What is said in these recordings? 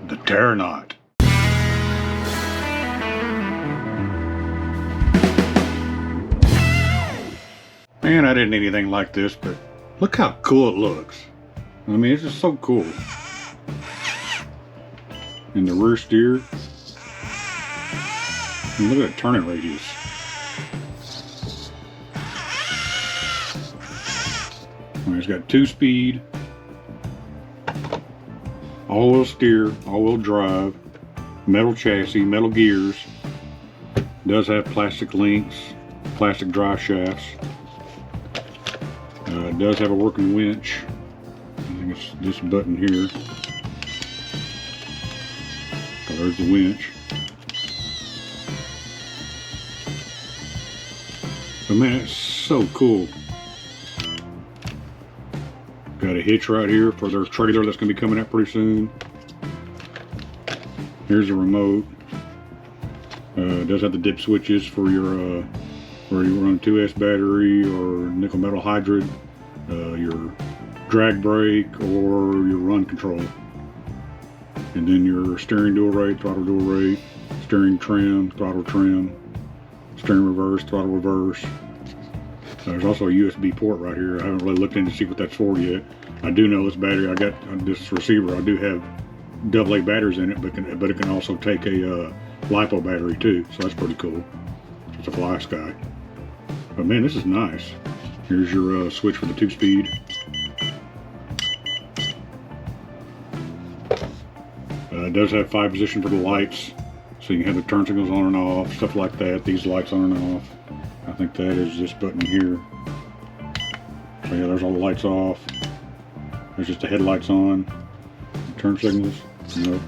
the Terranaut. Man, I didn't need anything like this, but look how cool it looks. I mean, it's just so cool. And the rear steer. And look at that turning radius. I mean, it's got 2-speed, all-wheel steer, all-wheel drive, metal chassis, metal gears. It does have plastic links, plastic drive shafts. It does have a working winch. I think it's this button here. So there's the winch. But man, it's so cool. Got a hitch right here for their trailer that's going to be coming out pretty soon. Here's the remote. It does have the dip switches for your where you run 2S battery or nickel metal hydride, your drag brake or your run control. And then your steering dual rate, throttle dual rate, steering trim, throttle trim, steering reverse, throttle reverse. There's also a USB port right here. I haven't really looked in to see what that's for yet. I do know this battery, I got this receiver, I do have AA batteries in it, but it can also take a LiPo battery too, so that's pretty cool. It's a Fly Sky. But man, this is nice. Here's your switch for the 2-speed. It does have 5 position for the lights, so you can have the turn signals on and off, stuff like that. These lights on and off. I think that is this button here. So yeah, there's all the lights off. There's just the headlights on. Turn signals. Nope.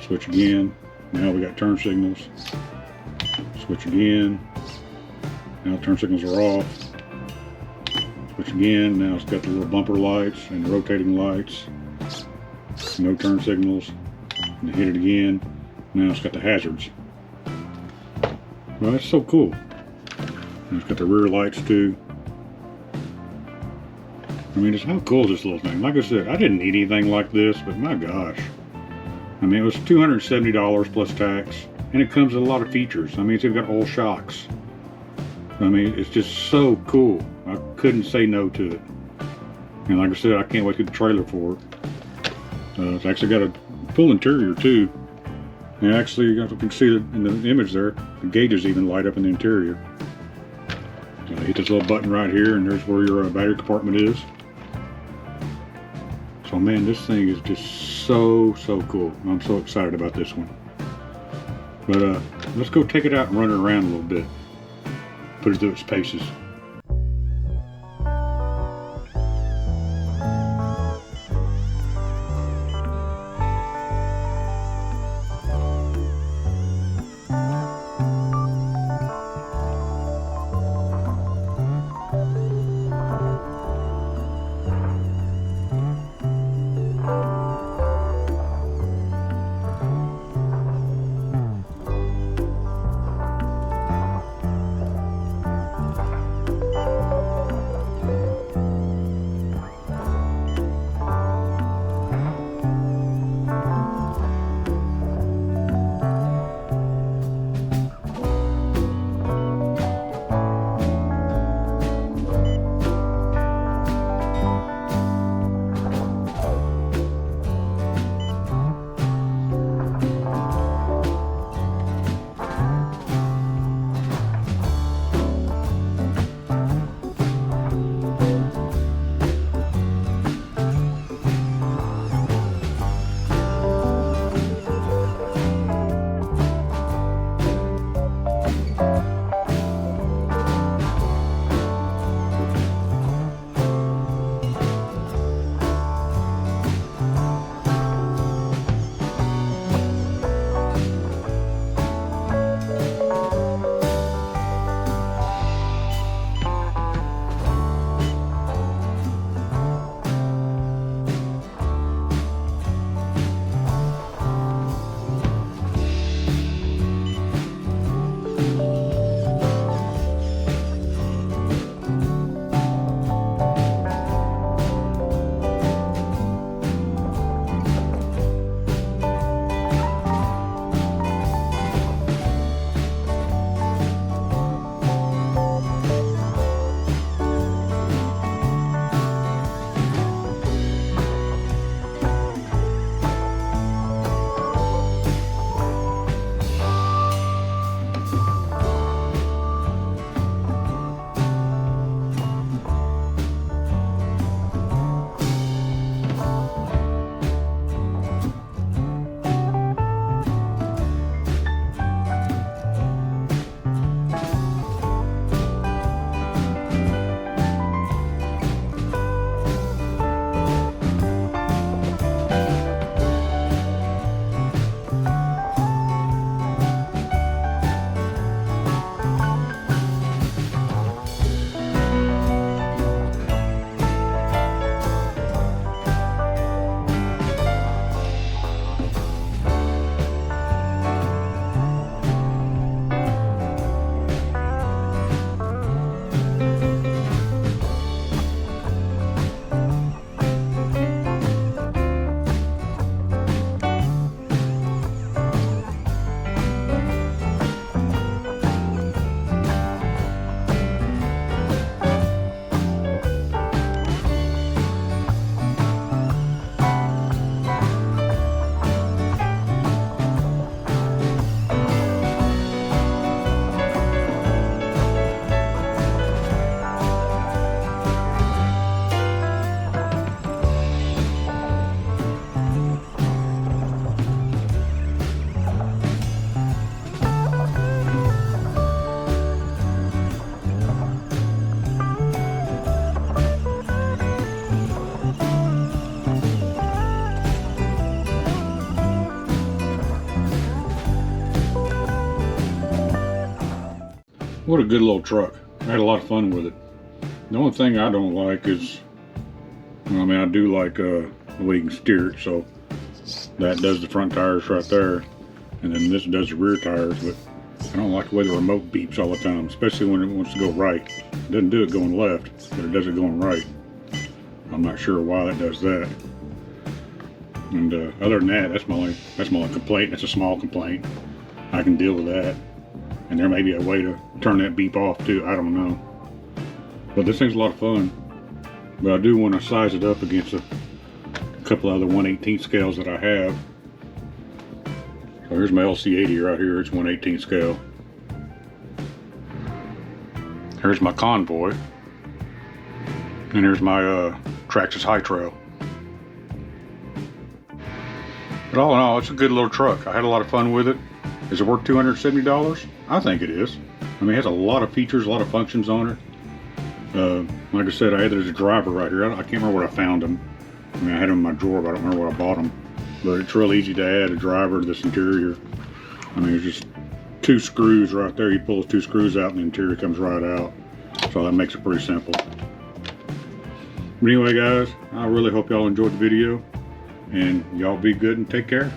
Switch again. Now we got turn signals. Switch again. Now turn signals are off. Switch again. Now it's got the little bumper lights and the rotating lights. No turn signals. And hit it again. Now it's got the hazards. Well, that's so cool. And it's got the rear lights too. I mean, just how cool is this little thing? Like I said, I didn't need anything like this, but my gosh. I mean, it was $270 plus tax, and it comes with a lot of features. I mean, it's even got all shocks. I mean, it's just so cool. I couldn't say no to it. And like I said, I can't wait to get the trailer for it. It's actually got a full interior too. And actually, you can see it in the image there, the gauges even light up in the interior. So hit this little button right here, and there's where your battery compartment is. So man, this thing is just so cool. I'm so excited about this one. But let's go take it out and run it around a little bit. Put it through its paces. What a good little truck. I had a lot of fun with it. The only thing I don't like is, I mean, I do like the way you can steer it, so that does the front tires right there, and then this does the rear tires, but I don't like the way the remote beeps all the time, especially when it wants to go right. It doesn't do it going left, but it does it going right. I'm not sure why that does that. And other than that, that's my only complaint. That's a small complaint. I can deal with that. And there may be a way to turn that beep off too. I don't know. But this thing's a lot of fun. But I do want to size it up against a couple other 1/18 scales that I have. So here's my LC80 right here. It's 1/18 scale. Here's my Convoy. And here's my Traxxas High Trail. But all in all, it's a good little truck. I had a lot of fun with it. Is it worth $270? I think it is. I mean, it has a lot of features, a lot of functions on it. Like I said, I had it as a driver right here. I can't remember where I found them. I mean, I had them in my drawer, but I don't remember where I bought them. But it's real easy to add a driver to this interior. I mean, there's just 2 screws right there. You pull those 2 screws out and the interior comes right out. So that makes it pretty simple. But anyway, guys, I really hope y'all enjoyed the video. And y'all be good and take care.